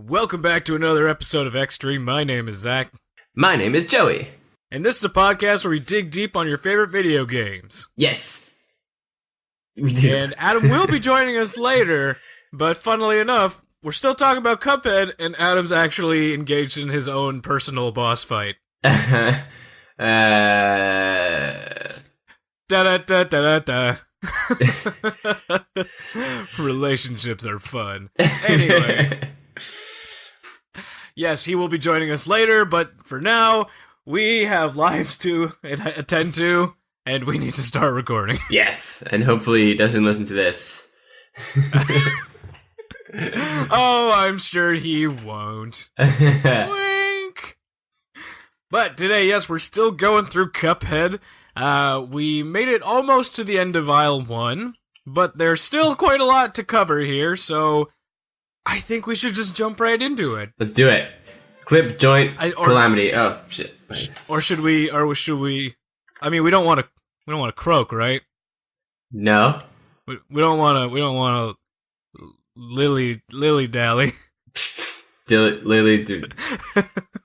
Welcome back to another episode of Extreme. My name is Zach. My name is Joey. And this is a podcast where we dig deep on your favorite video games. Yes. We do. And Adam will be joining us later, but funnily enough, we're still talking about Cuphead, and Adam's actually engaged in his own personal boss fight. Da-da-da-da-da-da. Relationships are fun. Anyway. Yes, he will be joining us later, but for now, we have lives to attend to, and we need to start recording. Yes, and hopefully he doesn't listen to this. Oh, I'm sure he won't. Wink! But today, yes, we're still going through Cuphead. We made it almost to the end of Aisle 1, but there's still quite a lot to cover here, so I think we should just jump right into it. Let's do it. Clip, joint, calamity. Oh, shit. Or should we, I mean, we don't want to croak, right? No. We don't want to lily dally. Lily, dude.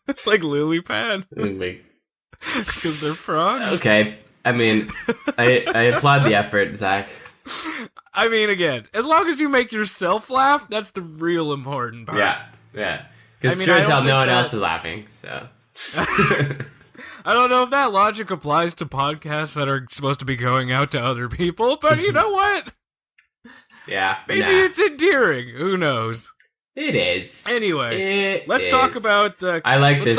It's like lily pad. Because they're frogs? Okay. I mean, I applaud the effort, Zach. I mean, again, as long as you make yourself laugh, that's the real important part. Yeah. Because I sure as hell no one else is laughing, so. I don't know if that logic applies to podcasts that are supposed to be going out to other people, but you know what? Yeah. Maybe it's endearing. Who knows? It is. Anyway, let's talk about... I like this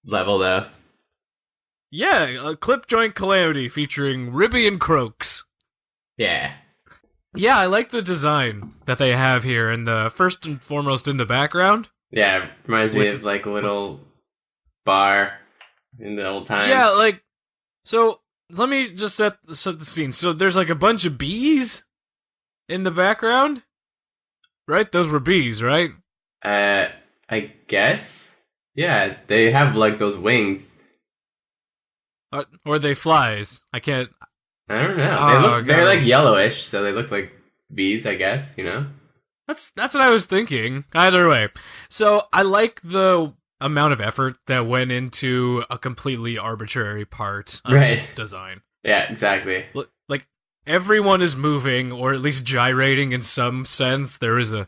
level, though. Yeah, a clip joint calamity featuring Ribby and Croaks. Yeah. Yeah, I like the design that they have here, and first and foremost in the background. Yeah, reminds me of like a little bar in the old times. Yeah, so let me just set the scene. So there's like a bunch of bees in the background, right? Those were bees, right? I guess. Yeah, they have like those wings. Or are they flies? I don't know. They're like yellowish, so they look like bees, I guess, you know? That's what I was thinking. Either way. So I like the amount of effort that went into a completely arbitrary part of the design. Yeah, exactly. Like, everyone is moving, or at least gyrating in some sense. There is a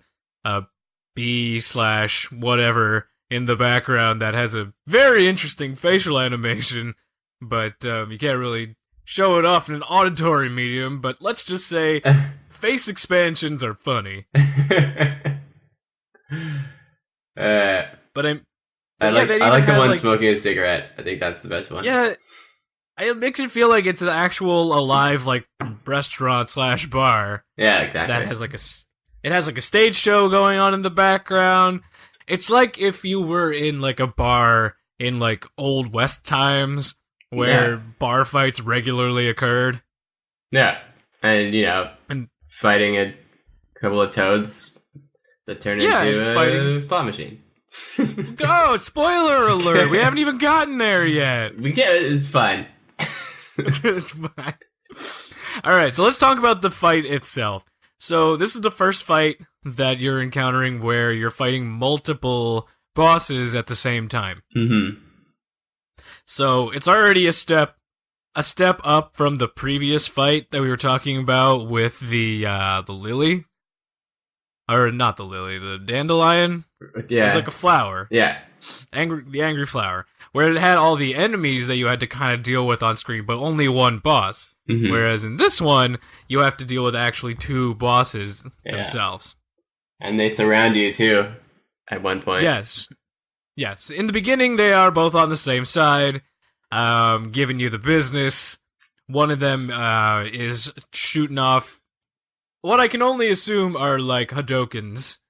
bee/whatever in the background that has a very interesting facial animation, but you can't really show it off in an auditory medium, but let's just say face expansions are funny. I like the one smoking a cigarette. I think that's the best one. Yeah, it makes it feel like it's an actual alive restaurant/bar. Yeah, exactly. That has it has a stage show going on in the background. It's like if you were in like a bar in like old West times, where bar fights regularly occurred. Yeah, and fighting a couple of toads that turn into a slot machine. Oh, spoiler alert! We haven't even gotten there yet. It's fine. It's fine. Alright, so let's talk about the fight itself. So this is the first fight that you're encountering where you're fighting multiple bosses at the same time. Mm-hmm. So it's already a step up from the previous fight that we were talking about with the lily, or not the lily, the dandelion. Yeah, it was like a flower. Yeah, the angry flower, where it had all the enemies that you had to kind of deal with on screen, but only one boss. Mm-hmm. Whereas in this one, you have to deal with actually two bosses themselves, and they surround you too at one point. Yes, in the beginning, they are both on the same side, giving you the business. One of them is shooting off what I can only assume are, like, Hadokens.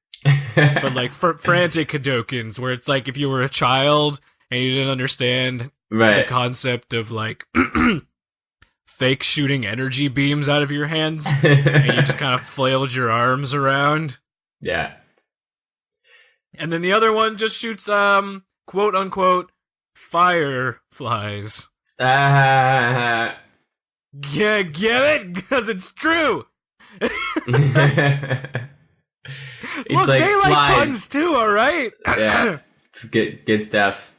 But, like, frantic Hadokens, where it's like if you were a child and you didn't understand the concept of, like, fake shooting energy beams out of your hands, and you just kind of flailed your arms around. Yeah. And then the other one just shoots, quote-unquote, fireflies. Yeah, get it? Because it's true! Look, like they flies. like puns too, alright? Yeah, it's good stuff.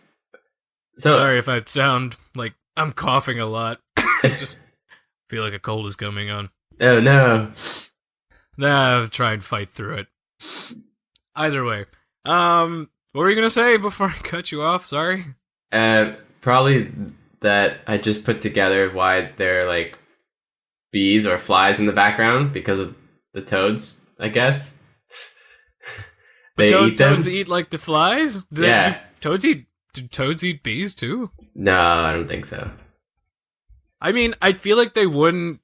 So sorry if I sound like I'm coughing a lot. I just feel like a cold is coming on. Oh no. Nah, I'll try and fight through it. Either way. What were you gonna say before I cut you off? Sorry? Probably that I just put together why they're like bees or flies in the background because of the toads, I guess. They eat them. Toads eat like the flies? Do toads eat bees too? No, I don't think so. I mean, I feel like they wouldn't.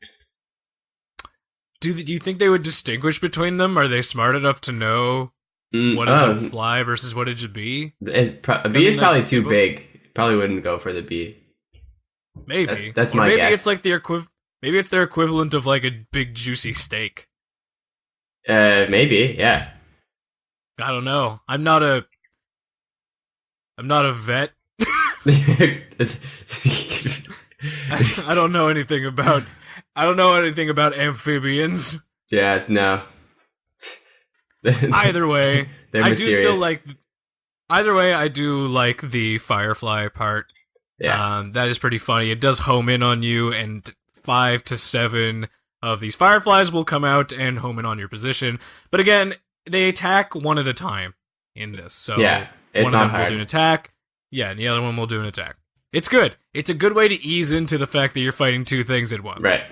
Do you think they would distinguish between them? Are they smart enough to know what is a fly versus what is a bee? A bee is probably too big. Probably wouldn't go for the bee. Maybe that's my guess. Maybe it's like maybe it's their equivalent of like a big juicy steak. Maybe, yeah. I don't know. I'm not a vet. I don't know anything about amphibians. Yeah, no. Either way, I do like the firefly part. Yeah. That is pretty funny. It does home in on you, and 5 to 7 of these fireflies will come out and home in on your position. But again, they attack one at a time in this. So yeah, it's one of them will do an attack. Yeah, and the other one will do an attack. It's good. It's a good way to ease into the fact that you're fighting two things at once. Right.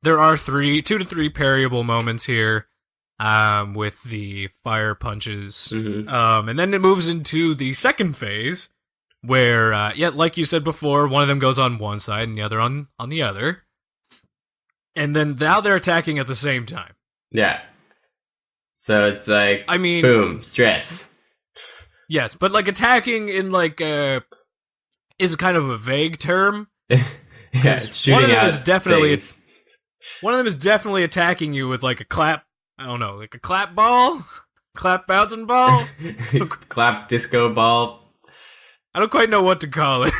There are 2 to 3 parryable moments here. With the fire punches. Mm-hmm. And then it moves into the second phase, where, like you said before, one of them goes on one side and the other on the other. And then now they're attacking at the same time. Yeah. So it's like, boom, stress. Yes, but like attacking in like, is kind of a vague term. Yeah, it's shooting one of them out is definitely things. One of them is definitely attacking you with like a clap. I don't know, like a clap ball, clap bouncing ball, clap disco ball. I don't quite know what to call it.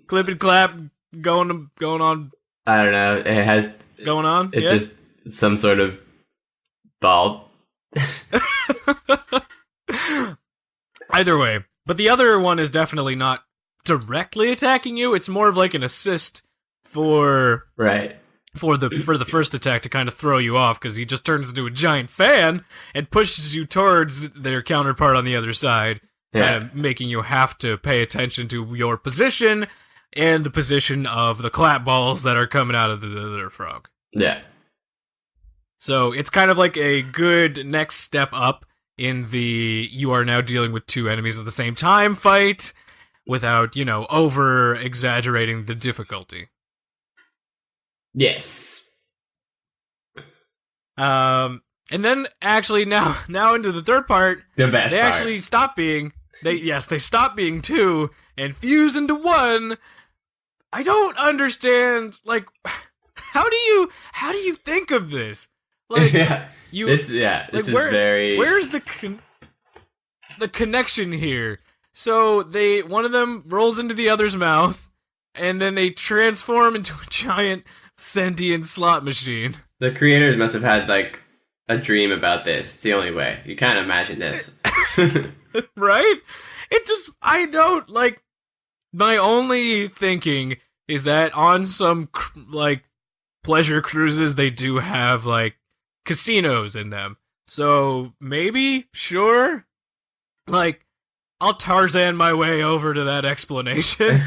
Clip and clap going on. I don't know. It has going on. It's just some sort of ball. Either way, but the other one is definitely not directly attacking you. It's more of like an assist for the first attack to kind of throw you off, because he just turns into a giant fan and pushes you towards their counterpart on the other side, making you have to pay attention to your position and the position of the clap balls that are coming out of the other frog. Yeah. So it's kind of like a good next step up in the you are now dealing with two enemies at the same time fight without, over exaggerating the difficulty. Yes. And then actually now into the third part, the best they part. actually stop being they stop being two and fuse into one. I don't understand, like, how do you think of this? Like, this is very. Where's the connection here? So one of them rolls into the other's mouth, and then they transform into a giant sentient slot machine. The creators must have had like a dream about this. It's the only way. You can't imagine this. Right? I don't, like, my only thinking is that on some, like, pleasure cruises, they do have, like, casinos in them. So, maybe? Sure? Like, I'll Tarzan my way over to that explanation.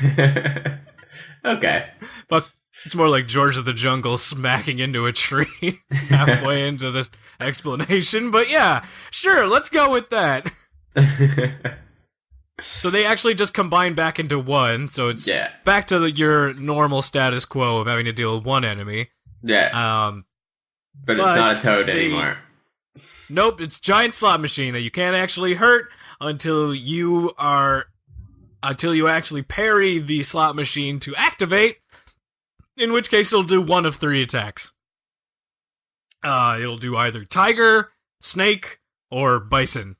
Okay. But it's more like George of the Jungle smacking into a tree halfway into this explanation. But yeah, sure, let's go with that. So they actually just combine back into one, so it's back to your normal status quo of having to deal with one enemy. Yeah. But it's not a toad anymore. Nope, it's giant slot machine that you can't actually hurt until you actually parry the slot machine to activate, in which case it'll do one of 3 attacks. It'll do either tiger, snake, or bison.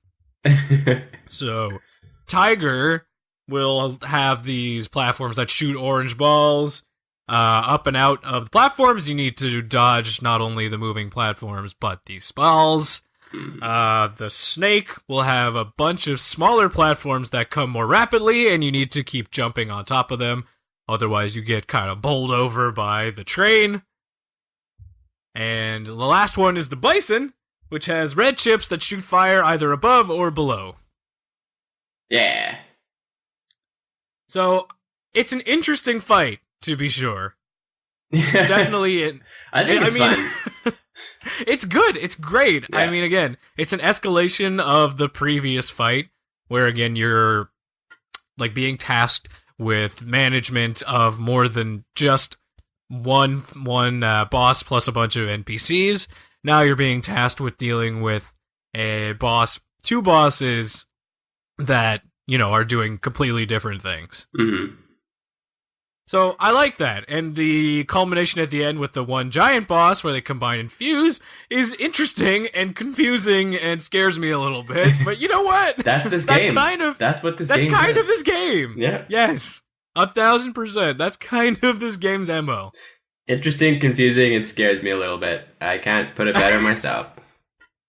So, tiger will have these platforms that shoot orange balls. up and out of the platforms. You need to dodge not only the moving platforms, but the spalls. The snake will have a bunch of smaller platforms that come more rapidly, and you need to keep jumping on top of them. Otherwise, you get kind of bowled over by the train. And the last one is the bison, which has red chips that shoot fire either above or below. Yeah. So, it's an interesting fight, to be sure. It's definitely... I think it's fun. It's good. It's great. Yeah. I mean, again, it's an escalation of the previous fight, where, again, you're, like, being tasked with management of more than just one boss plus a bunch of NPCs. Now you're being tasked with dealing with a boss, two bosses that, are doing completely different things. Mm-hmm. So I like that, and the culmination at the end with the one giant boss where they combine and fuse is interesting and confusing and scares me a little bit. But you know what? That's this game. That's what this game is. That's kind of this game. Yeah. Yes. 1,000%. That's kind of this game's MO. Interesting, confusing, and scares me a little bit. I can't put it better myself.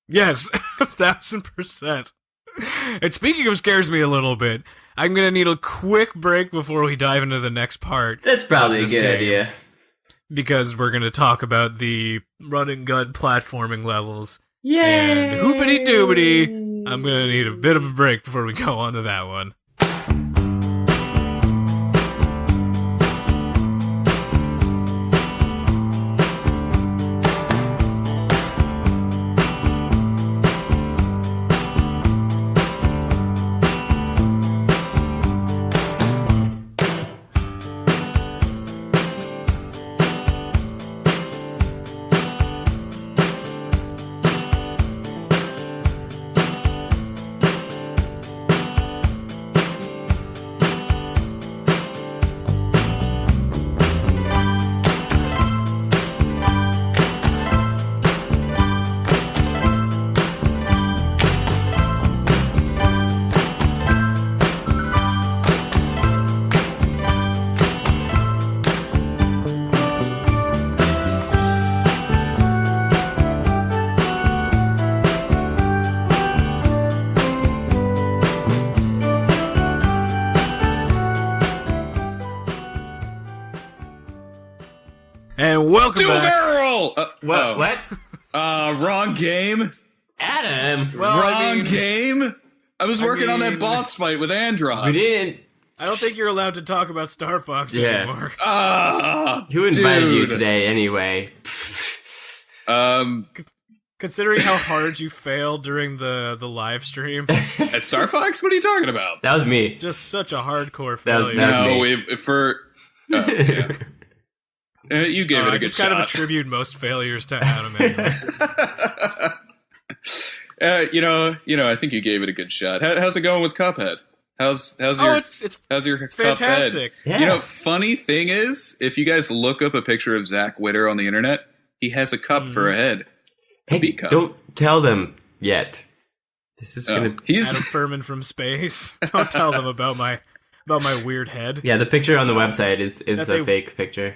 Yes, 1,000%. And speaking of scares me a little bit, I'm going to need a quick break before we dive into the next part. That's probably a good idea. Because we're going to talk about the run and gun platforming levels. Yay! And hoopity doobity, I'm going to need a bit of a break before we go on to that one. And welcome Dual back. barrel! What? Wrong game. Adam! Wrong game. I was working on that boss fight with Andros. We didn't... I don't think you're allowed to talk about Star Fox anymore. Who invited you dude. today, anyway? Considering how hard you failed during the live stream, At Star Fox? What are you talking about? That was me. just such a hardcore That was- failure. that was No, me. yeah. You gave it I a good just kind of shot. attribute most failures to Adam anyway. I think you gave it a good shot. How's it going with Cuphead? How's Oh, your it's Cuphead? fantastic. Yeah. Funny thing is, if you guys look up a picture of Zach Witter on the internet, he has a cup for a head. Hey, beat cup. don't tell them yet. This is Oh, gonna... he's Adam Furman from space. Don't tell them about my weird head. Yeah, the picture on the website is that a fake picture.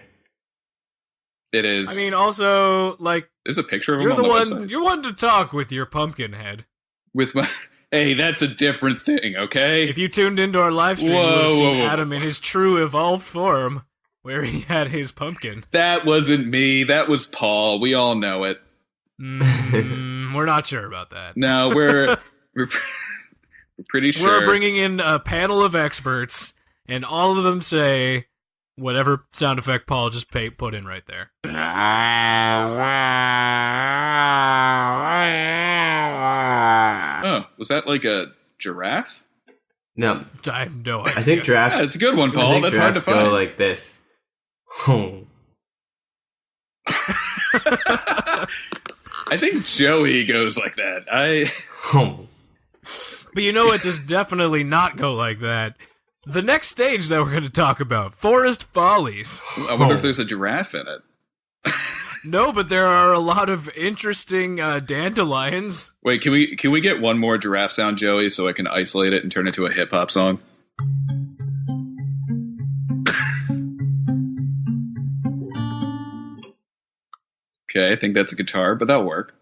it is. I mean, also, like, there's a picture of him you're on the the one. website You're one to talk with your pumpkin head. with my. Hey, that's a different thing, okay? If you tuned into our live stream, you would have Whoa, seen whoa. Adam in his true evolved form, where he had his pumpkin. That wasn't me. That was Paul. We all know it. We're not sure about that. No, we're pretty sure. We're bringing in a panel of experts, and all of them say whatever sound effect Paul just put in right there. Oh, was that like a giraffe? No, I have no idea. I think giraffes... Yeah, it's a good one, I Paul. think That's hard to giraffes go find. like this. Oh. I think Joey goes like that. Oh. But you know what does definitely not go like that? The next stage that we're going to talk about, Forest Follies. I wonder if there's a giraffe in it. No, but there are a lot of interesting dandelions. Wait, can we get one more giraffe sound, Joey, so I can isolate it and turn it into a hip hop song? Okay, I think that's a guitar, but that'll work.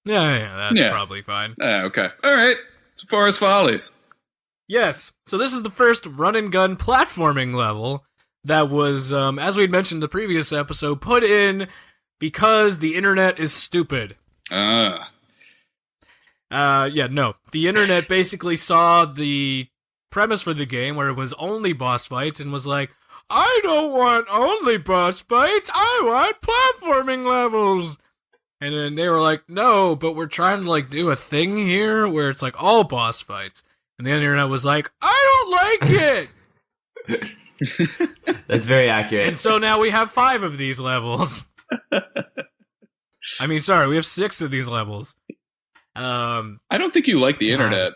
Yeah, that's probably fine. Okay. All right. Forest Follies. Yes. So this is the first run-and-gun platforming level that was, as we'd mentioned in the previous episode, put in because the internet is stupid. The internet basically saw the premise for the game where it was only boss fights and was like, I don't want only boss fights, I want platforming levels. And then they were like, no, but we're trying to like do a thing here where it's like all boss fights. And the internet was like, I don't like it. That's very accurate. And so now we have 5 of these levels. I mean, sorry, we have 6 of these levels. I don't think you like the internet.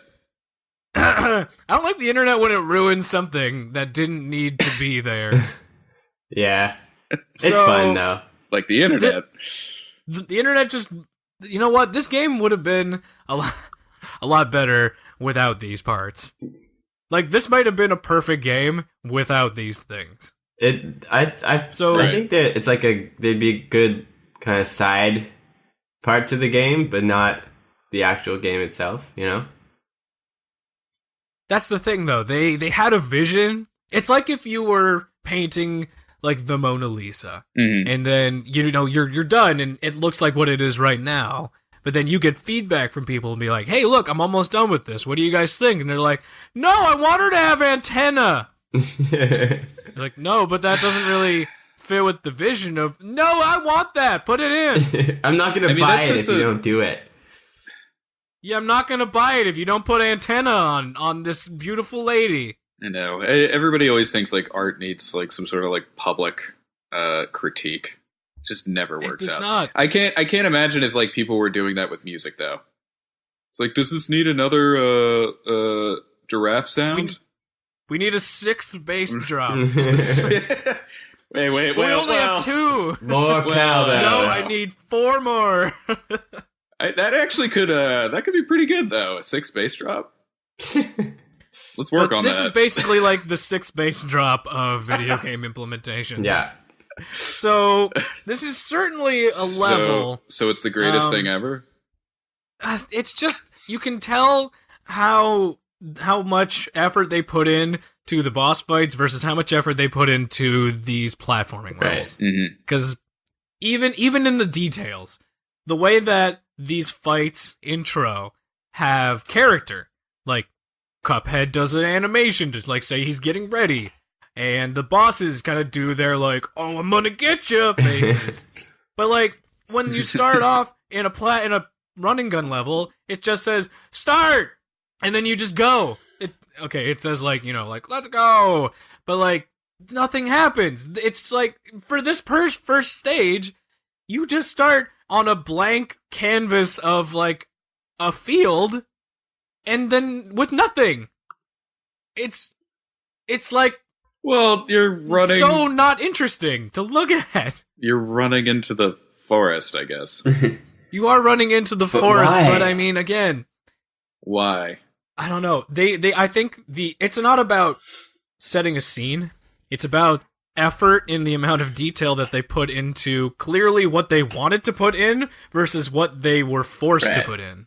I don't like the internet when it ruins something that didn't need to be there. Yeah. It's fun, though. Like the internet. The internet just... You know what? This game would have been a lot better without these parts. Like, this might have been a perfect game without these things. I think that it's like they'd be a good kind of side part to the game, but not the actual game itself, you know? That's the thing, though. They had a vision. It's like if you were painting like the Mona Lisa, and then you're done, and it looks like what it is right now. But then you get feedback from people and be like, "Hey, look, I'm almost done with this. What do you guys think?" And they're like, "No, I want her to have antenna." You're like, "No, but that doesn't really fit with the vision of." No, I want that. Put it in. I'm not gonna buy it if you don't do it. Yeah, I'm not gonna buy it if you don't put antenna on this beautiful lady. I know. Everybody always thinks like art needs like some sort of like public critique. It just never works out. Not. I can't imagine if like people were doing that with music though. It's like, does this need another giraffe sound? We need a 6th bass drop. wait. We only have 2. More cowbell. No, I need 4 more. That actually could be pretty good though. A 6 bass drop. Let's work on that. This is basically like the 6 bass drop of video game implementations. Yeah. So this is certainly a level. So it's the greatest thing ever. It's just you can tell how much effort they put in to the boss fights versus how much effort they put into these platforming levels. Because even in the details, the way that these fights intro have character, like Cuphead does an animation to like say he's getting ready, and the bosses kind of do their like, "Oh, I'm gonna get you" faces. But like when you start off in a running gun level, it just says start, and then you just go. It says like like let's go, but like nothing happens. It's like for this first stage, you just start on a blank canvas of like a field. And then with nothing. It's like, well, you're running so not interesting to look at. You're running into the forest, I guess. You are running into the forest, why? But I mean, again, why? I don't know. I think it's not about setting a scene. It's about effort in the amount of detail that they put into clearly what they wanted to put in versus what they were forced to put in.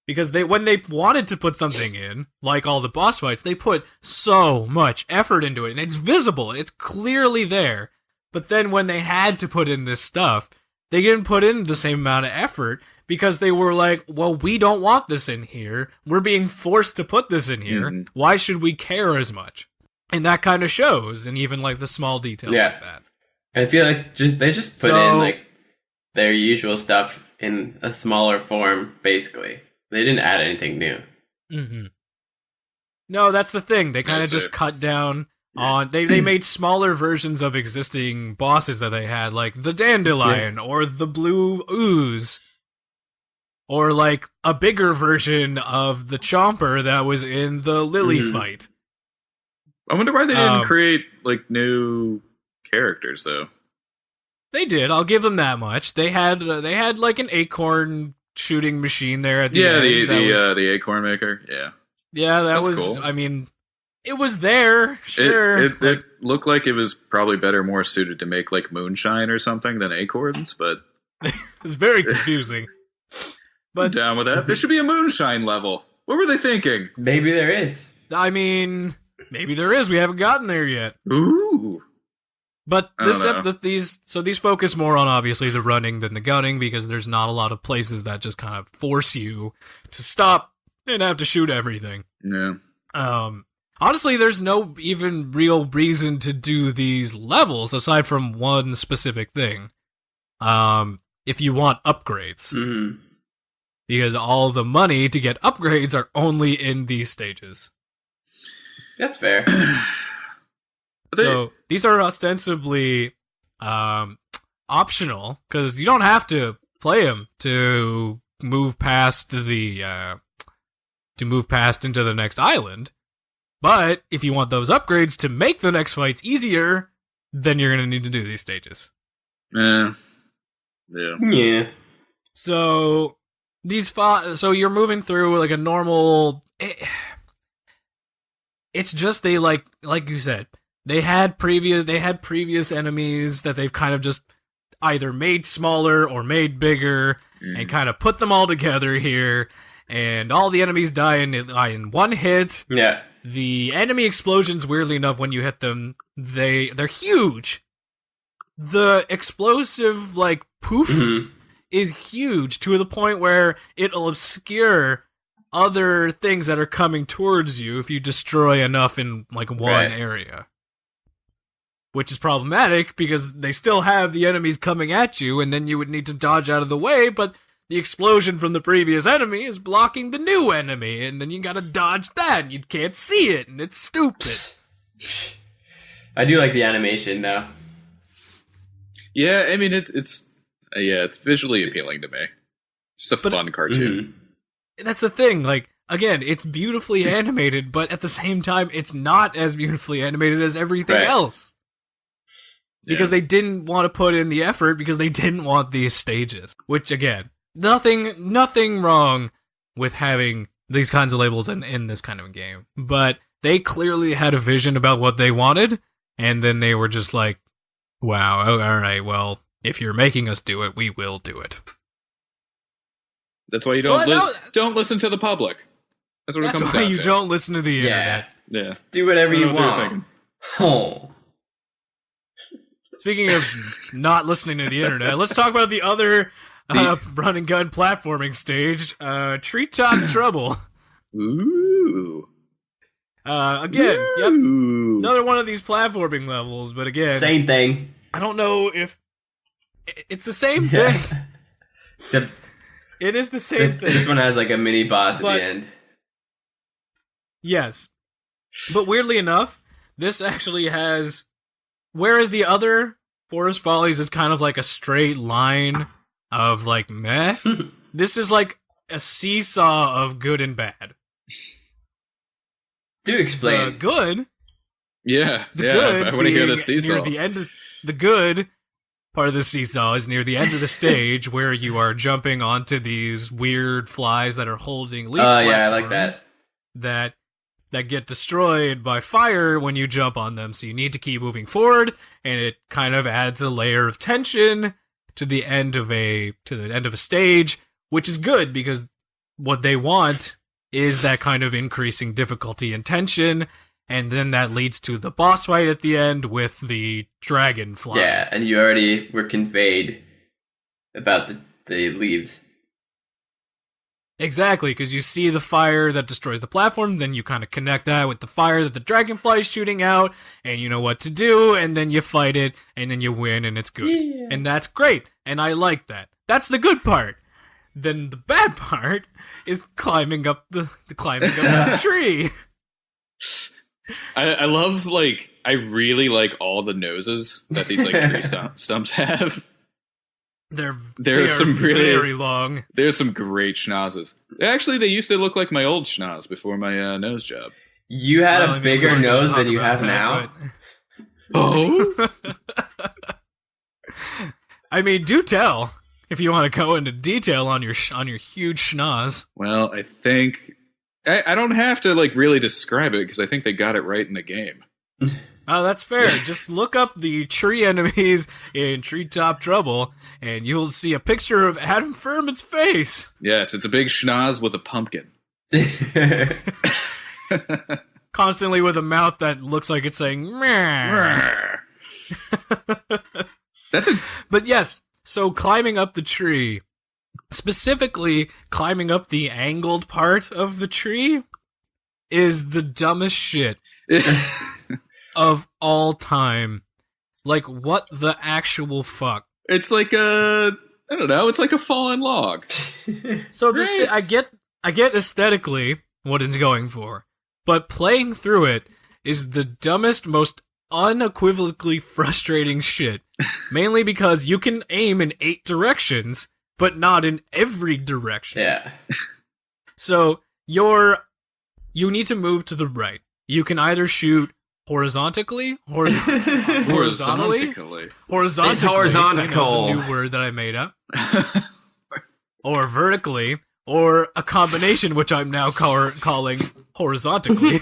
Because when they wanted to put something in, like all the boss fights, they put so much effort into it, and it's visible, it's clearly there. But then when they had to put in this stuff, they didn't put in the same amount of effort, because they were like, well, we don't want this in here, we're being forced to put this in here, why should we care as much? And that kind of shows, and even like the small detail like that. I feel like they just put in like their usual stuff in a smaller form, basically. They didn't add anything new. No, that's the thing. They kind of just cut down on... They made smaller versions of existing bosses that they had, like the Dandelion or the Blue Ooze. Or like a bigger version of the Chomper that was in the Lily fight. I wonder why they didn't create like new characters, though. They did. I'll give them that much. They had like an acorn shooting machine there at the end. The acorn maker. Yeah, that was was cool. I mean, It was there, sure. It looked like it was probably more suited to make like moonshine or something than acorns, but it's very confusing. I'm down with that. There should be a moonshine level. What were they thinking? Maybe there is. I mean, maybe there is. We haven't gotten there yet. Ooh. But these focus more on obviously the running than the gunning because there's not a lot of places that just kind of force you to stop and have to shoot everything. Yeah. Honestly, there's no even real reason to do these levels aside from one specific thing. If you want upgrades. Mm-hmm. Because all the money to get upgrades are only in these stages. That's fair. So these are ostensibly optional because you don't have to play them to move past into the next island. But if you want those upgrades to make the next fights easier, then you're going to need to do these stages. Yeah. So so you're moving through like a normal. It's just they like you said, they had previous enemies that they've kind of just either made smaller or made bigger and kind of put them all together here, and all the enemies die in one hit. Yeah. The enemy explosions, weirdly enough, when you hit them, they're huge. The explosive like poof is huge to the point where it'll obscure other things that are coming towards you if you destroy enough in like one area. Which is problematic because they still have the enemies coming at you and then you would need to dodge out of the way, but the explosion from the previous enemy is blocking the new enemy and then you gotta dodge that and you can't see it and it's stupid. I do like the animation though. Yeah, I mean it's visually appealing to me. It's a fun cartoon. That's the thing, like, again, it's beautifully animated, but at the same time, it's not as beautifully animated as everything else. Because they didn't want to put in the effort, because they didn't want these stages. Which, again, nothing wrong with having these kinds of labels in this kind of a game. But they clearly had a vision about what they wanted, and then they were just like, wow, alright, well, if you're making us do it, we will do it. That's why you don't listen to the public. That's what it comes down to. That's why you don't listen to the internet. Yeah. Do whatever you want. Oh. Speaking of not listening to the internet, let's talk about the other run and gun platforming stage, Treetop Trouble. Ooh. Again, yep, another one of these platforming levels, but again, same thing. I don't know if it's the same thing. Except it is the same thing. This one has like a mini boss at the end. Yes. But weirdly enough, this actually has... Whereas the other Forest Follies is kind of like a straight line of like meh, this is like a seesaw of good and bad. Do explain. Good. Yeah. Good I want to hear the seesaw. Near the end of the good part of the seesaw is near the end of the stage where you are jumping onto these weird flies that are holding leaf platforms. I like that. That get destroyed by fire when you jump on them, so you need to keep moving forward, and it kind of adds a layer of tension to the end of a stage, which is good because what they want is that kind of increasing difficulty and tension, and then that leads to the boss fight at the end with the dragonfly. Yeah, and you already were conveyed about the leaves. Exactly, because you see the fire that destroys the platform, then you kind of connect that with the fire that the dragonfly is shooting out, and you know what to do, and then you fight it, and then you win, and it's good. Yeah. And that's great, and I like that. That's the good part. Then the bad part is climbing up the tree. I love, like, I really like all the noses that these, like, tree stumps have. They're some very long. There's some great schnozzes. Actually, they used to look like my old schnoz before my nose job. You had a bigger nose than you have now? Oh? I mean, do tell if you want to go into detail on your huge schnoz. Well, I think I don't have to like really describe it because I think they got it right in the game. Oh, that's fair. Just look up the tree enemies in Treetop Trouble, and you'll see a picture of Adam Furman's face. Yes, it's a big schnoz with a pumpkin. Constantly with a mouth that looks like it's saying, meh. But yes, so climbing up the tree, specifically climbing up the angled part of the tree, is the dumbest shit of all time. Like, what the actual fuck? It's like I don't know, it's like a fallen log. So I get aesthetically what it's going for, but playing through it is the dumbest, most unequivocally frustrating shit. Mainly because you can aim in 8 directions, but not in every direction. Yeah. So you need to move to the right. You can either shoot horizontally. Horizontally. It's horizontal. New word that I made up. Or vertically, or a combination, which I'm now calling horizontally.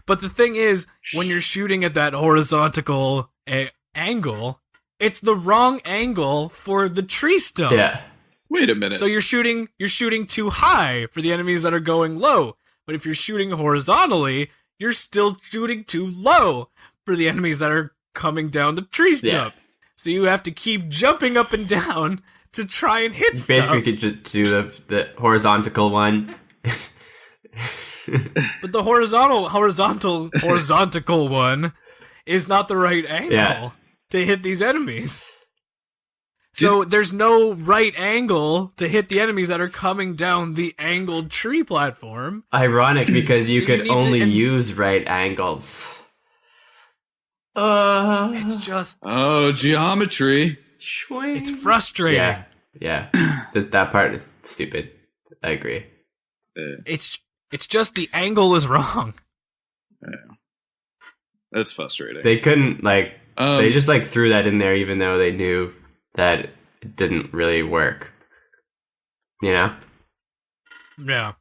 But the thing is, when you're shooting at that horizontal angle, it's the wrong angle for the tree stump. Yeah. Wait a minute. So you're shooting too high for the enemies that are going low. But if you're shooting horizontally, you're still shooting too low for the enemies that are coming down the tree stump. Yeah. So you have to keep jumping up and down to try and hit stuff. Basically, you could just do the horizontal one. But the horizontal one is not the right angle to hit these enemies. So there's no right angle to hit the enemies that are coming down the angled tree platform. Ironic, because you could only use right angles. It's just... Oh, geometry. It's frustrating. Yeah. That part is stupid. I agree. It's just the angle is wrong. Yeah. That's frustrating. They couldn't, they just, threw that in there even though they knew that it didn't really work. You know? Yeah.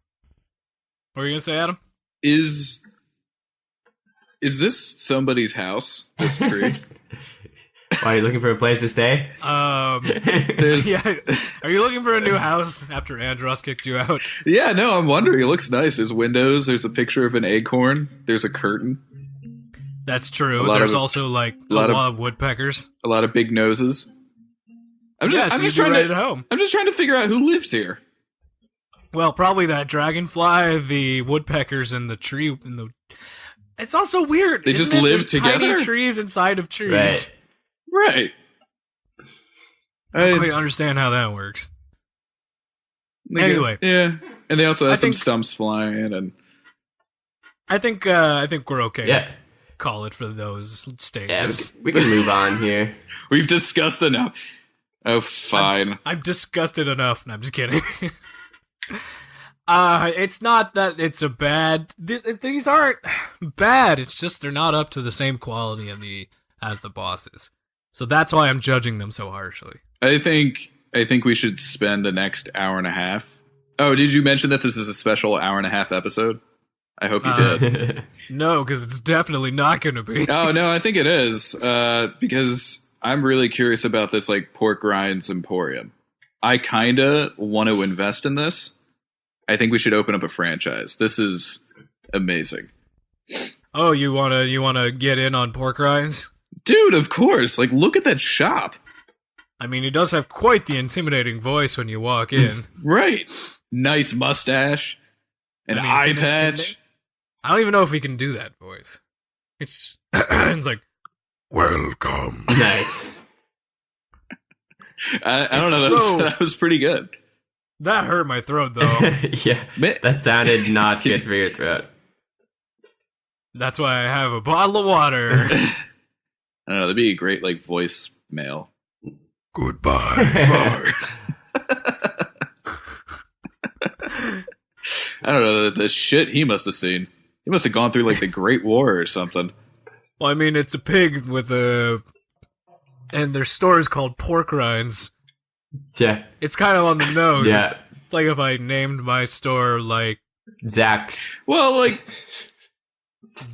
What were you going to say, Adam? Is this somebody's house, this tree? Why, are you looking for a place to stay? Yeah. Are you looking for a new house after Andros kicked you out? Yeah, no, I'm wondering. It looks nice. There's windows. There's a picture of an acorn. There's a curtain. That's true. There's also a lot of woodpeckers. A lot of big noses. I'm just trying to figure out who lives here. Well, probably that dragonfly, the woodpeckers, and the tree. It's also weird. They just live together. Tiny trees inside of trees. Right. I don't quite understand how that works. Anyway, yeah, and they also have some stumps flying, and I think we're okay. Yeah. Call it for those stages. Yeah, we can move on here. We've discussed enough. Oh, fine. I'm disgusted enough. No, I'm just kidding. It's not that it's a bad... These aren't bad. It's just they're not up to the same quality as the bosses. So that's why I'm judging them so harshly. I think we should spend the next hour and a half. Oh, did you mention that this is a special hour and a half episode? I hope you did. No, because it's definitely not going to be. Oh, no, I think it is. Because I'm really curious about this, pork rinds emporium. I kind of want to invest in this. I think we should open up a franchise. This is amazing. Oh, you wanna get in on pork rinds? Dude, of course. Look at that shop. I mean, he does have quite the intimidating voice when you walk in. Right. Nice mustache. An eye patch. I don't even know if he can do that voice. It's like, welcome. Nice. I don't know. That was pretty good. That hurt my throat, though. Yeah, that sounded not good for your throat. That's why I have a bottle of water. I don't know. That'd be a great, voice mail. Goodbye. I don't know. The shit he must have seen. He must have gone through, the Great War or something. Well, I mean, it's a pig with a... And their store is called Pork Rinds. Yeah. It's kind of on the nose. Yeah. It's like if I named my store like Zach's Well, like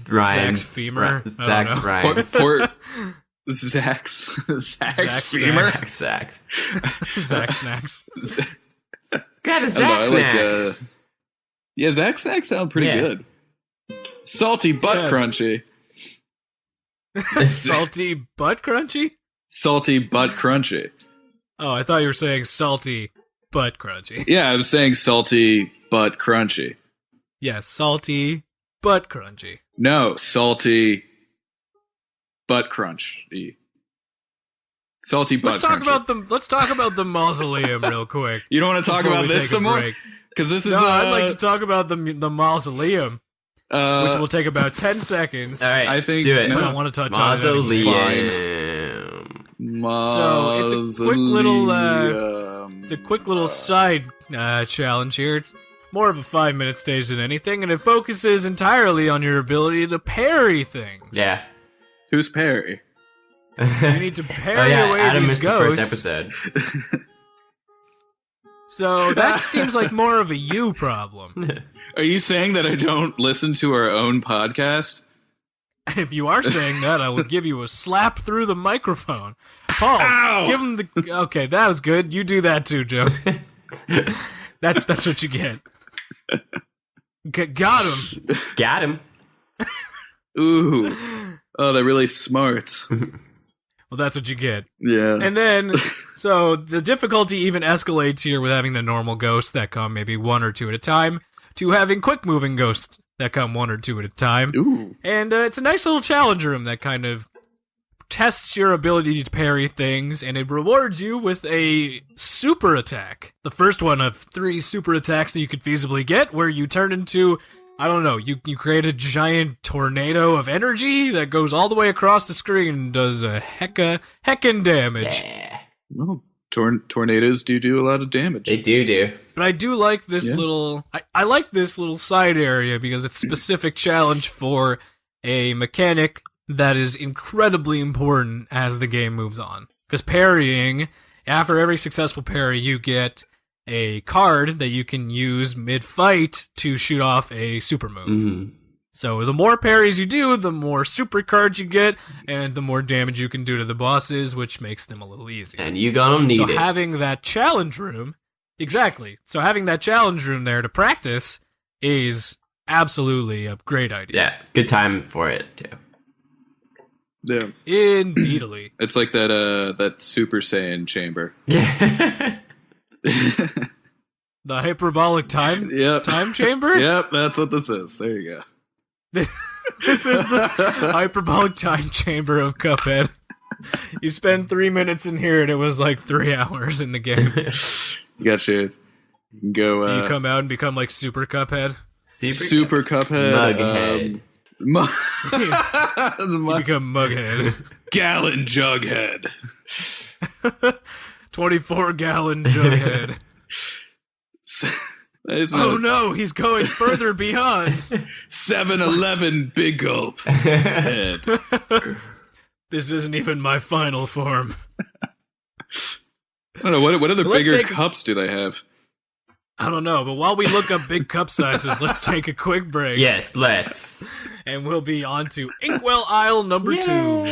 Ryan. Zach's Femur. Zach's Ryan. Zach's Zach's femur. Zach's. Zach Snacks. Got a I Zach don't know, snack. yeah, Zach snacks sound pretty Yeah. good. Salty but Yeah. crunchy. Salty but crunchy? Salty but crunchy. Oh, I thought you were saying salty but crunchy. Yeah, I was saying salty but crunchy. Yes, salty but crunchy. No, salty but crunchy. Salty but Let's talk crunchy. about the mausoleum real quick. You don't want to talk before about we this take a some more? break. Because this is No, I'd like to talk about the mausoleum, which uh, will take about 10 seconds. All right, I think- do it. I don't want to touch on it. Mausoleum. So, it's a quick little, Mausoleum. It's a quick little side challenge here. It's more of a 5-minute stage than anything, and it focuses entirely on your ability to parry things. Yeah. Who's Perry? You need to parry away Adam these missed ghosts. the first episode. So that seems like more of a you problem. Are you saying that I don't listen to our own podcast? If you are saying that, I will give you a slap through the microphone. Paul, Ow! give him the... Okay, that was good. You do that too, Joe. That's what you get. Got him. Got him. Ooh. Oh, they're really smart. Well, that's what you get. Yeah. And then, so the difficulty even escalates here with having the normal ghosts that come maybe one or two at a time to having quick moving ghosts that come one or two at a time. Ooh. And it's a nice little challenge room that kind of tests your ability to parry things, and it rewards you with a super attack. The first one of 3 super attacks that you could feasibly get, where you turn into, I don't know, you create a giant tornado of energy that goes all the way across the screen and does a heckin' damage. Yeah. Oh, tornadoes do a lot of damage. They do. But I do like this Yeah. little... I like this little side area because it's a specific challenge for a mechanic that is incredibly important as the game moves on. Because parrying, after every successful parry, you get a card that you can use mid-fight to shoot off a super move. Mm-hmm. So the more parries you do, the more super cards you get, and the more damage you can do to the bosses, which makes them a little easier. And you gonna need So it. having that challenge room, exactly. So having that challenge room there to practice is absolutely a great idea. Yeah, good time for it too. Yeah. Indeedly. It's like that Super Saiyan chamber. Yeah. The hyperbolic time Yep. chamber? Yep, that's what this is. There you go. This is the hyperbolic time chamber of Cuphead. You spend 3 minutes in here and it was like 3 hours in the game. You got you. Go. Do you come out and become like Super Cuphead? Super Cuphead. Mughead. You become Mughead. Gallon Jughead. 24-gallon Jughead. Oh no, he's going further beyond. 7-Eleven Big Gulp. Head. This isn't even my final form. I don't know, what other Let's bigger take- cups do they have? I don't know, but while we look up big cup sizes, let's take a quick break. Yes, let's. And we'll be on to Inkwell Isle number 2.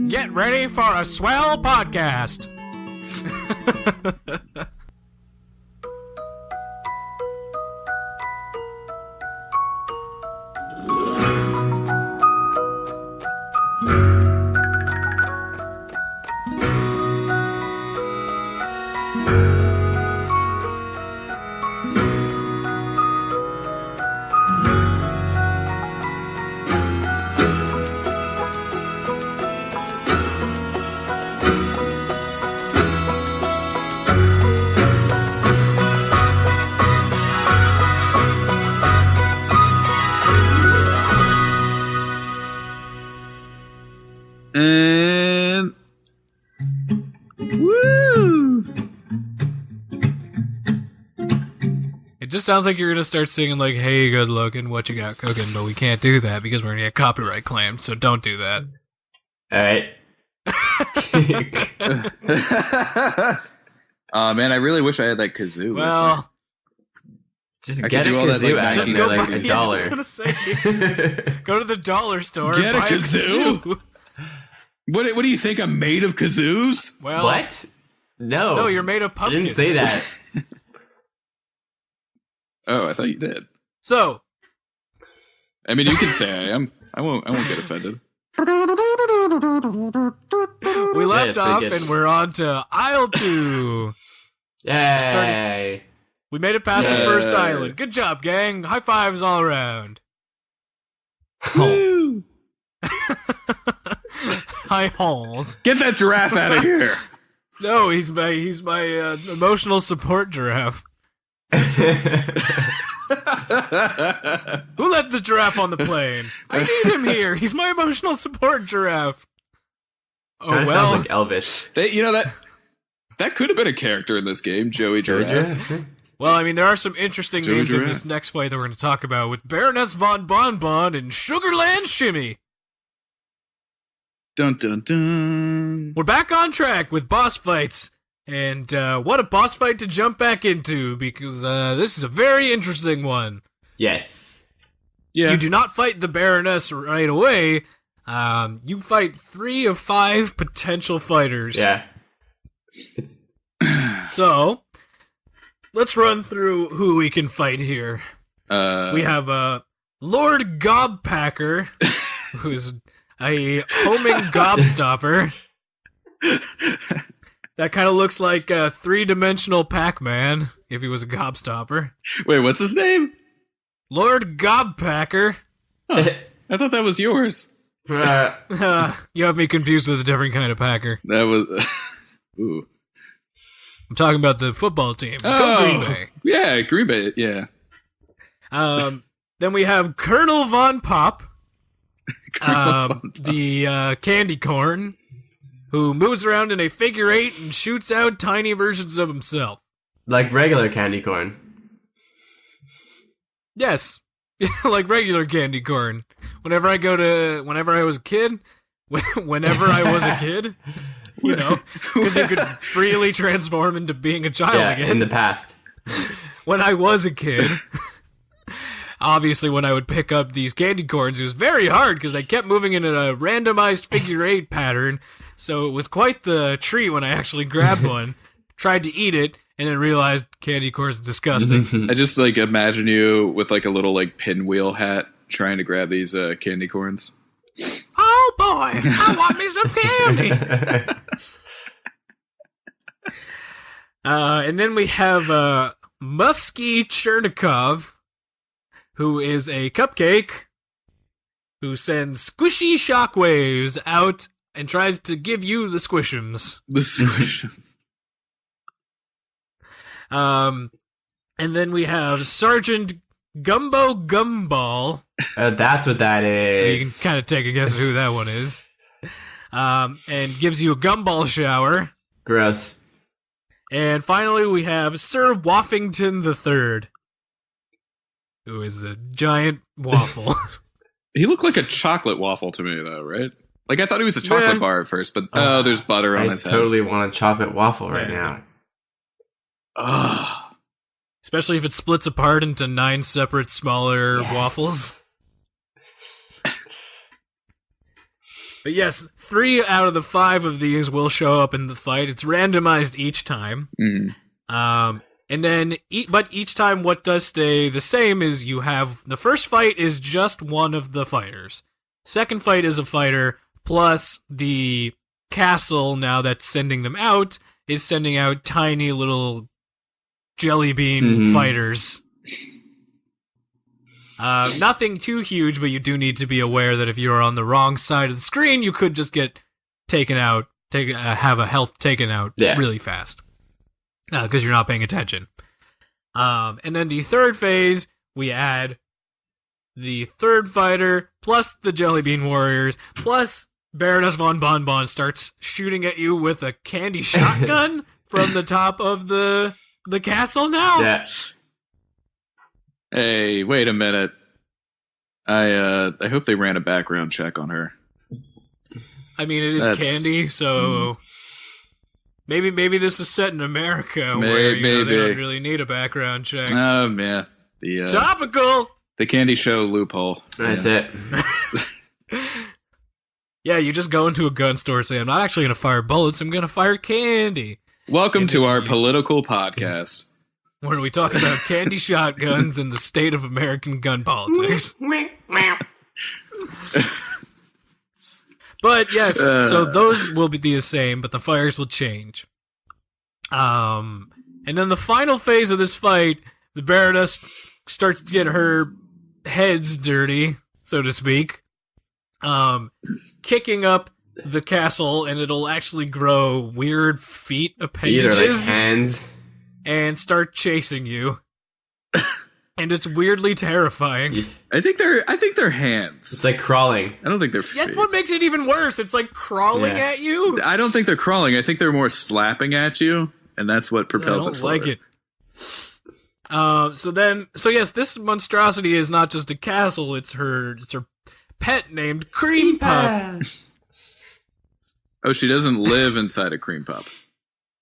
Get ready for a swell podcast. And woo! It just sounds like you're gonna start singing like, "Hey, good looking, what you got cooking?" But we can't do that because we're gonna get copyright claimed. So don't do that. All right. Man, I really wish I had that kazoo. Well, Just I get could a do all that, kazoo like, out just of go there, buy like yeah, I was $1. gonna say, go to the dollar store. Get a buy kazoo? What do you think? I'm made of kazoos? Well, What? No. No, you're made of I pumpkins. didn't say that. Oh, I thought you did. So, I mean, you can say I am. I won't get offended. we left pretty off good. and we're on to aisle 2. Yay. We made it past the Yay. first island. Good job, gang. High fives all around. Oh. Woo! High halls. Get that giraffe out of here. No, he's my emotional support giraffe. Who let the giraffe on the plane? I need him here. He's my emotional support giraffe. Oh Kinda well. sounds like Elvis. That could have been a character in this game, Joey Giraffe. Well, I mean, there are some interesting Joey names in Giraffe. this next fight that we're going to talk about with Baroness von Bonbon and Sugarland Shimmy. Dun dun dun. We're back on track with boss fights. And what a boss fight to jump back into, because this is a very interesting one. Yes. Yeah. You do not fight the Baroness right away. You fight 3 of 5 potential fighters. Yeah. So, let's run through who we can fight here. We have Lord Gobpacker, who's a homing gobstopper. That kind of looks like a 3-dimensional Pac-Man, if he was a gobstopper. Wait, what's his name? Lord Gobpacker. I thought that was yours. You have me confused with a different kind of Packer. That was. Ooh. I'm talking about the football team. Go Oh, Green Bay. yeah, Green Bay. Yeah. Then we have Colonel Von Pop, the candy corn, who moves around in a figure 8 and shoots out tiny versions of himself. Like regular candy corn. Yes, like regular candy corn. Whenever I was a kid, you know, because you could freely transform into being a child Yeah, again. in the past. When I was a kid, obviously when I would pick up these candy corns, it was very hard because they kept moving in a randomized figure 8 pattern. So it was quite the treat when I actually grabbed one, tried to eat it, and then realized candy corns are disgusting. I just like imagine you with like a little like pinwheel hat trying to grab these candy corns. Oh boy, I want me some candy. And then we have Mufsky Chernikov, who is a cupcake who sends squishy shockwaves out and tries to give you the squishums. The squish. And then we have Sergeant Gumbo Gumball. That's what that You can is. kind of take a guess at who that one is. And gives you a gumball shower. Gross. And finally, we have Sir Woffington III, who is a giant waffle. He looked like a chocolate waffle to me, though, right? Like I thought he was a chocolate Yeah. bar at first, but there's butter on I his totally want a chocolate waffle right Yeah, now. head. Ugh. Especially if it splits apart into 9 separate smaller Yes. waffles. But yes, 3 out of the 5 of these will show up in the fight. It's randomized each time. Mm. And then, but each time what does stay the same is you have, the first fight is just one of the fighters. Second fight is a fighter, plus the castle, now that's sending them out, is sending out tiny little jelly bean fighters. Nothing too huge, but you do need to be aware that if you're on the wrong side of the screen, you could just get taken out, have a health taken out really fast. Because you're not paying attention. And then the third phase, we add the third fighter, plus the Jelly Bean Warriors, plus Baroness von Bonbon starts shooting at you with a candy shotgun from the top of the castle now. Yeah. Hey, wait a minute. I hope they ran a background check on her. I mean, it is That's- candy, so Maybe this is set in America where they don't really need a background check. Oh man, the topical. The candy show loophole. That's it. Yeah, you just go into a gun store and say, I'm not actually going to fire bullets, I'm going to fire candy. Welcome to our political podcast, where we talk about candy shotguns and the state of American gun politics. But yes, so those will be the same, but the fires will change. And then the final phase of this fight, the Baroness starts to get her heads dirty, so to speak, kicking up the castle, and it'll actually grow weird feet appendages. Feet are like hands. And start chasing you. And it's weirdly terrifying. I think they're hands. It's like crawling. I don't think they're feet. That's what makes it even worse. It's like crawling at you. I don't think they're crawling. I think they're more slapping at you, and that's what propels it forward. I don't like it. So yes, this monstrosity is not just a castle. It's her pet named Cream Pup. Oh, she doesn't live inside a Cream Pup.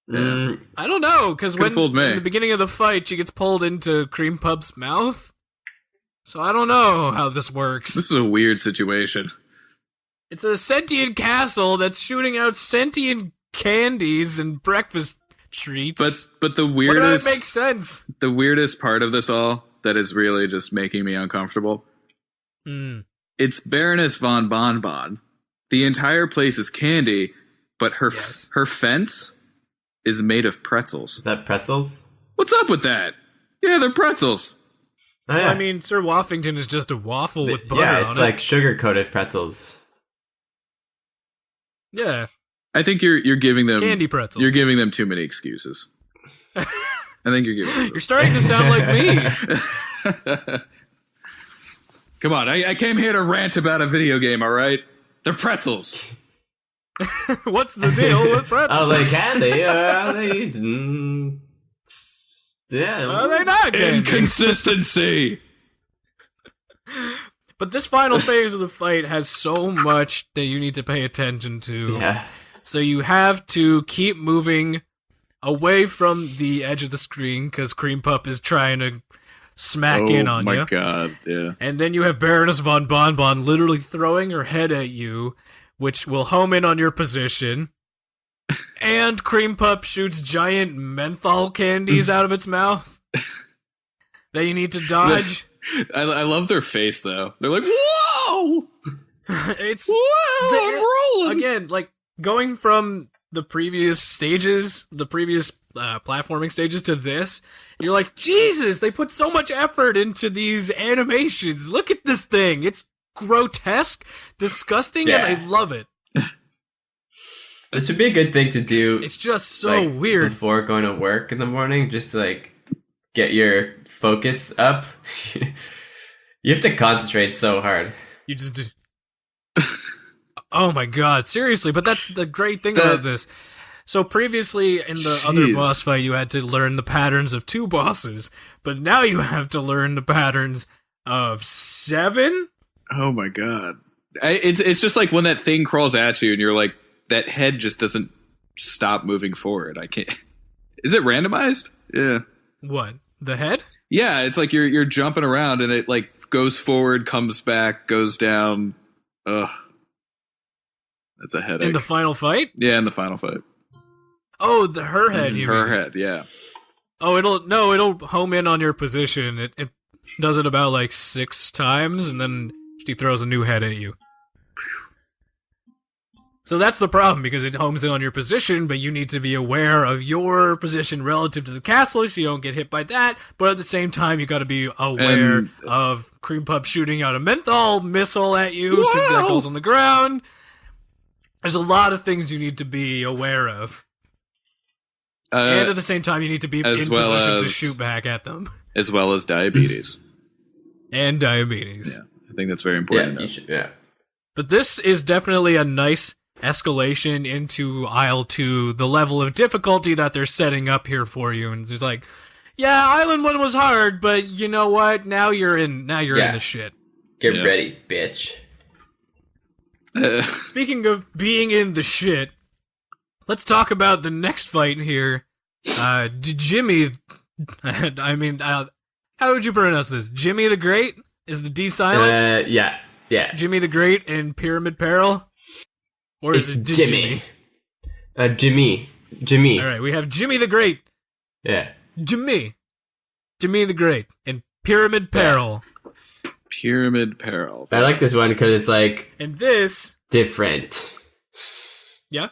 I don't know, because in the beginning of the fight, she gets pulled into Cream Pup's mouth. So I don't know how this works. This is a weird situation. It's a sentient castle that's shooting out sentient candies and breakfast treats. But the weirdest... But it makes sense. The weirdest part of this all that is really just making me uncomfortable. It's Baroness von Bonbon. The entire place is candy, but her fence is made of pretzels. Is that pretzels? What's up with that? Yeah, they're pretzels. Oh, yeah. I mean, Sir Woffington is just a waffle with butter on it. Yeah, it's like sugar-coated pretzels. Yeah. I think you're giving them... Candy pretzels. You're giving them too many excuses. I think you're giving them... You're starting to sound like me. Come on, I came here to rant about a video game, alright? They're pretzels. What's the deal with pretzels? Are they candy? Are they... yeah. Are they not candy? Inconsistency! But this final phase of the fight has so much that you need to pay attention to. Yeah. So you have to keep moving away from the edge of the screen, because Cream Pup is trying to smack in on you. Oh my god, yeah. And then you have Baroness von Bonbon literally throwing her head at you, which will home in on your position. And Cream Pup shoots giant menthol candies out of its mouth that you need to dodge. I love their face, though. They're like, whoa! I'm rolling! Again, like, going from the previous stages, the previous platforming stages to this, you're like, Jesus, they put so much effort into these animations. Look at this thing. It's grotesque, disgusting, and I love it. This would be a good thing to do. It's just so weird. Before going to work in the morning, just to, like, get your focus up. You have to concentrate so hard. You just do. Oh my god, seriously, but that's the great thing about this. So previously in the other boss fight, you had to learn the patterns of 2 bosses, but now you have to learn the patterns of 7? Oh my god. It's just like when that thing crawls at you and you're like, that head just doesn't stop moving forward. I can't... Is it randomized? Yeah. What? The head? Yeah, it's like you're jumping around and it like goes forward, comes back, goes down. Ugh. That's a headache. In the final fight? Yeah, in the final fight. Oh, her head, you mean? Her head, yeah. Oh, it'll home in on your position. It does it about like 6 times, and then she throws a new head at you. So that's the problem, because it homes in on your position, but you need to be aware of your position relative to the castle so you don't get hit by that, but at the same time, you gotta be aware of Cream Pup shooting out a menthol missile at you that goes on the ground. There's a lot of things you need to be aware of. And at the same time, you need to be in position to shoot back at them. As well as diabetes. And diabetes. Yeah, I think that's very important. Yeah. But this is definitely a nice escalation into Isle 2, the level of difficulty that they're setting up here for you. And it's like, yeah, Island 1 was hard, but you know what? Now you're in the shit. Get ready, bitch. Speaking of being in the shit, let's talk about the next fight here. Jimmy, I mean, how would you pronounce this? Jimmy the Great? Is the D silent? Yeah. Jimmy the Great in Pyramid Peril? Or is it Jimmy? Jimmy. All right, we have Jimmy the Great. Yeah. Jimmy the Great in Pyramid Peril. Pyramid Peril. I like this one because it's like And this, different. yeah,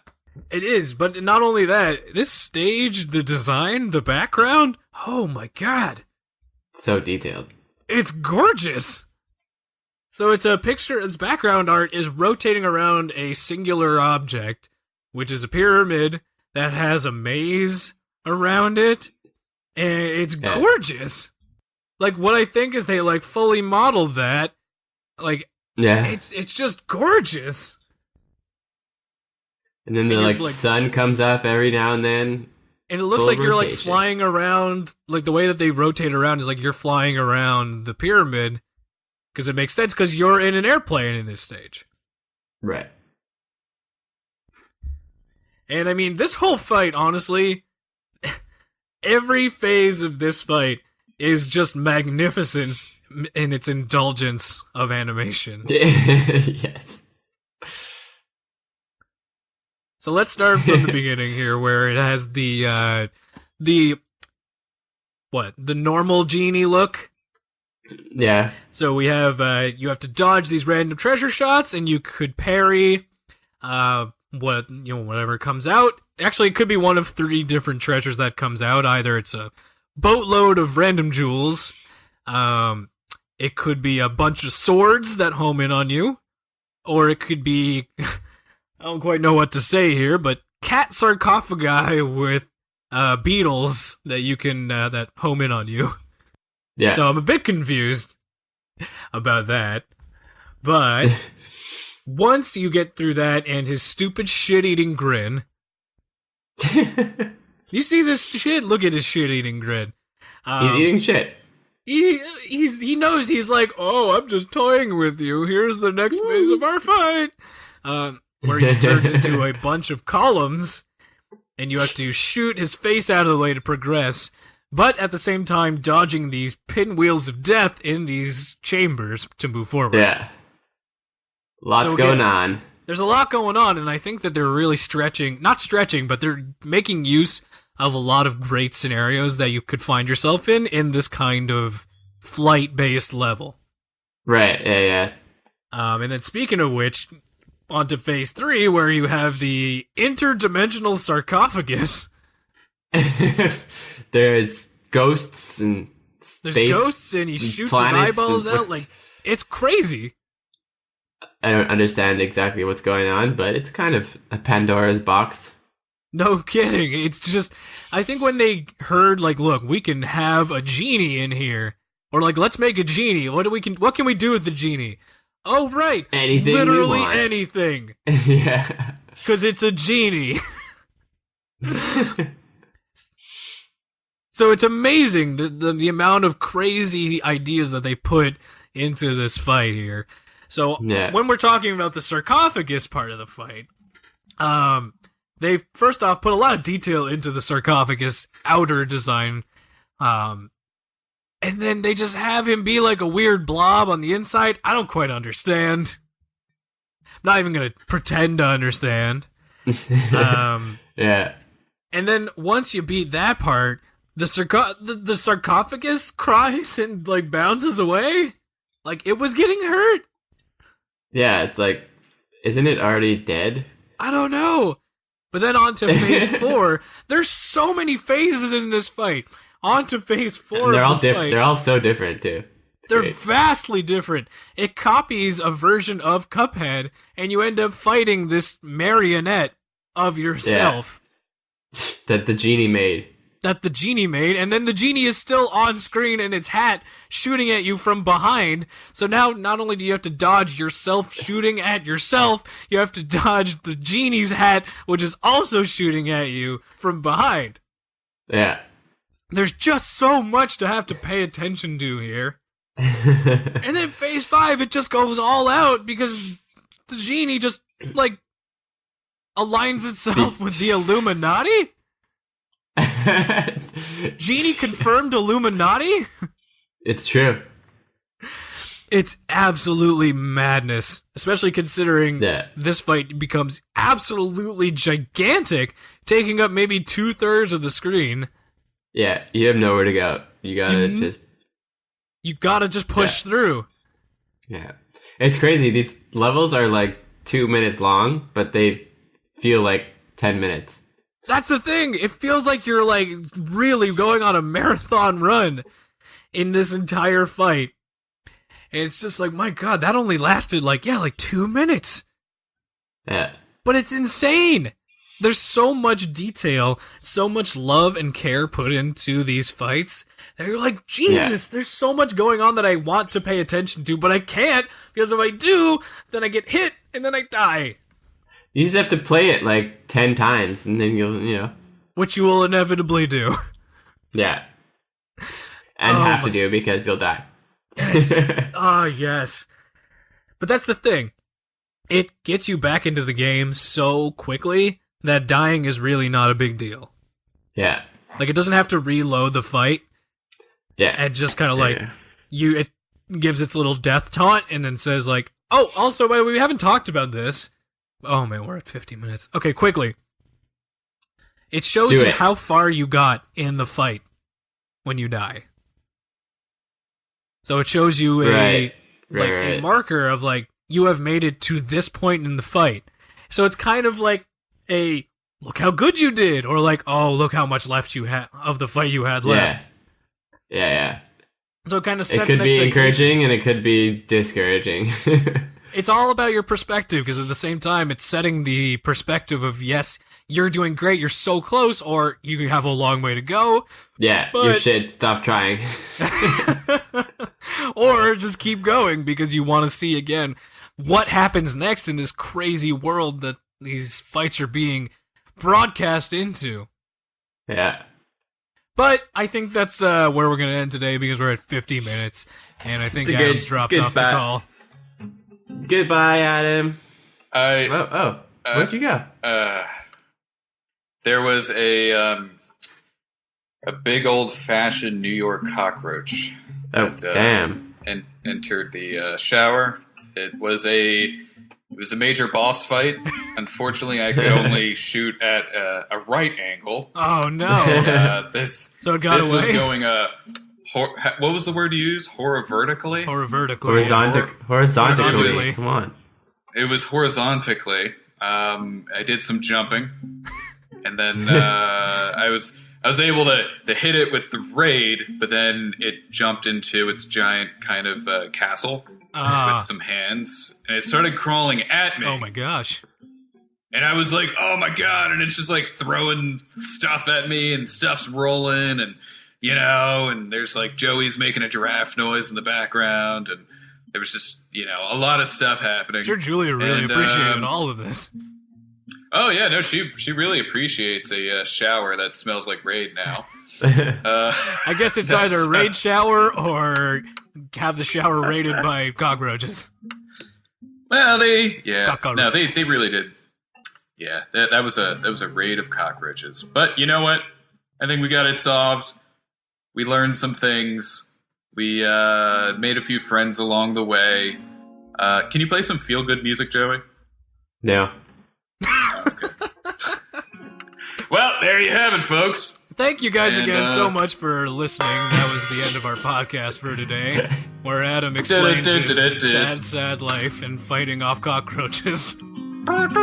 it is. But not only that, this stage, the design, the background, oh my god. So detailed. It's gorgeous. So it's a picture, its background art is rotating around a singular object, which is a pyramid that has a maze around it, and it's gorgeous. Like, what I think is they, like, fully modeled that. Like, it's just gorgeous. And then the sun comes up every now and then. And it looks like you're like flying around, like the way that they rotate around is like you're flying around the pyramid, because it makes sense because you're in an airplane in this stage. Right. And I mean, this whole fight, honestly, every phase of this fight is just magnificent in its indulgence of animation. Yes. So let's start from the beginning here, where it has the normal genie look. Yeah. So we have you have to dodge these random treasure shots, and you could parry whatever comes out. Actually, it could be one of 3 different treasures that comes out. Either it's a boatload of random jewels, it could be a bunch of swords that home in on you, or it could be I don't quite know what to say here, but cat sarcophagi with beetles that you can that home in on you. Yeah. So I'm a bit confused about that. But once you get through that and his stupid shit-eating grin, you see this shit? Look at his shit-eating grin. He's eating shit. He knows, he's like, oh, I'm just toying with you. Here's the next phase of our fight. Where he turns into a bunch of columns, and you have to shoot his face out of the way to progress, but at the same time dodging these pinwheels of death in these chambers to move forward. Yeah. Lots going on. There's a lot going on, and I think that they're really not stretching, but they're making use of a lot of great scenarios that you could find yourself in this kind of flight-based level. Right, yeah. And then speaking of which, onto phase 3, where you have the interdimensional sarcophagus. There's ghosts and There's ghosts, and he shoots his eyeballs out. Like, it's crazy. I don't understand exactly what's going on, but it's kind of a Pandora's box. No kidding. It's just, I think when they heard, like, look, we can have a genie in here, or like, let's make a genie. What can we do with the genie? Oh, right. Anything. Literally anything. Yeah. Because it's a genie. So it's amazing the amount of crazy ideas that they put into this fight here. So when we're talking about the sarcophagus part of the fight, they first off put a lot of detail into the sarcophagus outer design. And then they just have him be like a weird blob on the inside. I don't quite understand. I'm not even going to pretend to understand. Yeah. And then once you beat that part, the sarcophagus cries and like bounces away. Like it was getting hurt. Yeah, it's like, isn't it already dead? I don't know. But then on to phase 4. There's so many phases in this fight. On to phase 4. And they're all different. They're all so different too. They're vastly different. It copies a version of Cuphead, and you end up fighting this marionette of yourself. Yeah. That the genie made. And then the genie is still on screen in its hat, shooting at you from behind. So now, not only do you have to dodge yourself shooting at yourself, you have to dodge the genie's hat, which is also shooting at you from behind. Yeah. There's just so much to have to pay attention to here. And then phase 5, it just goes all out because the genie just, like, aligns itself with the Illuminati? Genie confirmed Illuminati? It's true. It's absolutely madness, especially considering this fight becomes absolutely gigantic, taking up maybe 2/3 of the screen. Yeah, you have nowhere to go. You gotta just push through. Yeah. It's crazy. These levels are like 2 minutes long, but they feel like 10 minutes. That's the thing. It feels like you're like really going on a marathon run in this entire fight. And it's just like, my God, that only lasted like 2 minutes. Yeah. But it's insane. There's so much detail, so much love and care put into these fights that you're like, Jesus, there's so much going on that I want to pay attention to, but I can't, because if I do, then I get hit and then I die. You just have to play it like 10 times and then you'll. Which you will inevitably do. Yeah. And have to do because you'll die. Yes. But that's the thing. It gets you back into the game so quickly that dying is really not a big deal. Yeah. Like, it doesn't have to reload the fight. Yeah. And just kind of it gives its little death taunt and then says like, oh, also, by the way, we haven't talked about this. Oh man, we're at 50 minutes. Okay, quickly. It shows you how far you got in the fight when you die. So it shows you a marker of like, you have made it to this point in the fight. So it's kind of like a, look how good you did, or like, oh, look how much left you had of the fight you had left. Yeah. So it kind of sets it could be encouraging and it could be discouraging. It's all about your perspective, because at the same time, it's setting the perspective of, yes, you're doing great, you're so close, or you have a long way to go. Yeah, your shit, stop trying. Or just keep going, because you want to see, again, what happens next in this crazy world that these fights are being broadcast into. Yeah. But I think that's where we're going to end today, because we're at 50 minutes, and I think Adam's dropped off the call. Goodbye, Adam. Where'd you go? There was a big old-fashioned New York cockroach that entered the shower. It was a major boss fight. Unfortunately, I could only shoot at a right angle. Oh no! So it got away. Was going what was the word you used? Horizontally. Horizontally. Come on. It was horizontally. I did some jumping, and then I was able to hit it with the raid, but then it jumped into its giant kind of castle with some hands, and it started crawling at me. Oh my gosh. And I was like, oh my God, and it's just like throwing stuff at me, and stuff's rolling, and and there's like Joey's making a giraffe noise in the background, and there was just, a lot of stuff happening. I'm sure Julia really appreciated all of this. Oh yeah, no, she really appreciates a shower that smells like Raid now. I guess it's either Raid shower or have the shower raided by cockroaches. Well, they really did. Yeah, that was a raid of cockroaches. But you know what? I think we got it solved. We learned some things. We made a few friends along the way. Can you play some feel-good music, Joey? No. Okay. Well, there you have it, folks. Thank you guys again so much for listening. That was the end of our podcast for today, where Adam explains his sad life and fighting off cockroaches. But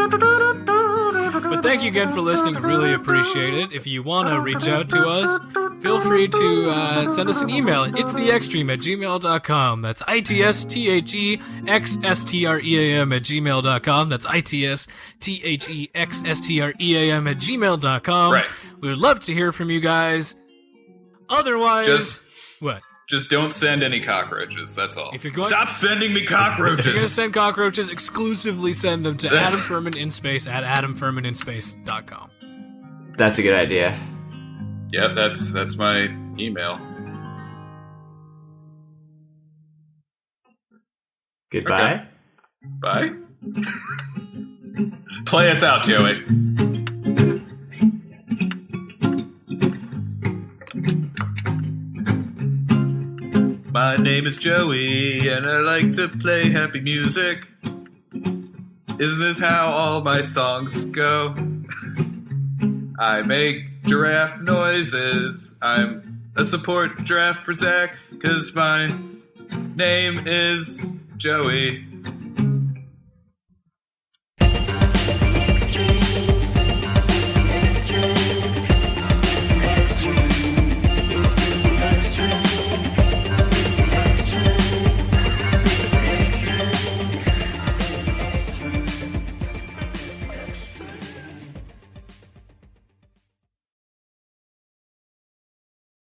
thank you again for listening. I really appreciate it. If you want to reach out to us, feel free to send us an email at itstheextreme@gmail.com. That's itstextrexstream@gmail.com. That's itstextrexstream@gmail.com. Right. We would love to hear from you guys. Otherwise, what? Just don't send any cockroaches. That's all. If you're going, stop sending me cockroaches. If you're going to send cockroaches, exclusively send them to Adam Furman in space at adamfurmaninspace.com. That's a good idea. Yeah, that's my email. Goodbye. Okay. Bye. Play us out, Joey. My name is Joey, and I like to play happy music. Isn't this how all my songs go? I make giraffe noises. I'm a support giraffe for Zach, cause my name is Joey.